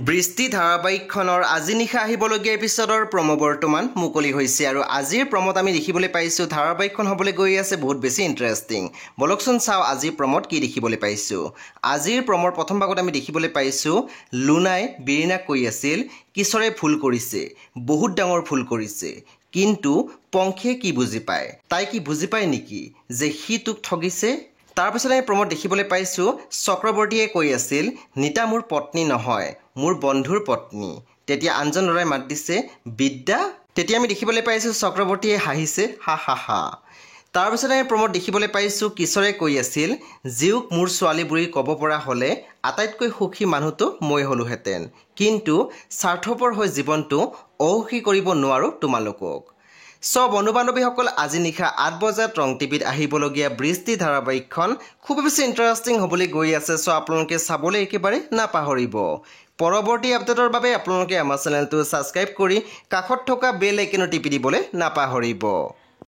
বৃষ্টি ধাৰাবাহিকখনৰ আজি নিশা আহিবলগীয়া এপিছডৰ প্ৰমো বৰ্তমান মুকলি হৈছে আৰু আজিৰ প্ৰমোত আমি দেখিবলৈ পাইছোঁ ধাৰাবাহিকখন হ'বলৈ গৈ আছে বহুত বেছি ইণ্টাৰেষ্টিং। বলকচোন চাওঁ আজিৰ প্ৰমোত কি দেখিবলৈ পাইছোঁ। আজিৰ প্ৰমোৰ প্ৰথম ভাগত আমি দেখিবলৈ পাইছোঁ লুনাই বীৰিনাক কৈ আছিল কিশোৰে ভুল কৰিছে, বহুত ডাঙৰ ভুল কৰিছে, কিন্তু পংখে কি বুজি পায়, তাই কি বুজি পায় নেকি যে সি তোক ঠগিছে। তাৰপিছত আমি প্ৰমোত দেখিবলৈ পাইছোঁ চক্ৰৱৰ্তীয়ে কৈ আছিল নীতা মোৰ পত্নী নহয়, মোৰ বন্ধুৰ পত্নী। তেতিয়া আনজন ল'ৰাই মাত দিছে বিদ্যা। তেতিয়া আমি দেখিবলৈ পাইছোঁ চক্ৰৱৰ্তীয়ে হাঁহিছে হা হা হা। তাৰপিছত আমি প্ৰমোত দেখিবলৈ পাইছোঁ কিশোৰে কৈ আছিল জীওক মোৰ ছোৱালী বুলি ক'ব পৰা হ'লে আটাইতকৈ সুখী মানুহটো মই হ'লোহেঁতেন, কিন্তু স্বাৰ্থপৰ হৈ জীৱনটো অসুখী কৰিব নোৱাৰোঁ তোমালোকক। বন্ধু বান্ধৱীসকল, আজি নিশা 8 বজাত ৰং টিভিত আহিবলগীয়া বৃষ্টি ধাৰাবাহিকখন খুব বেছি ইণ্টাৰেষ্টিং হ'বলৈ গৈ আছে। আপোনালোকে চাবলৈ একেবাৰে নাপাহৰিব। পৰৱৰ্তী আপডেটৰ বাবে আপোনালোকে আমাৰ চেনেলটো ছাবস্ক্ৰাইব কৰি কাষত থকা বেল আইকনটো টিপি দিবলৈ নাপাহৰিব।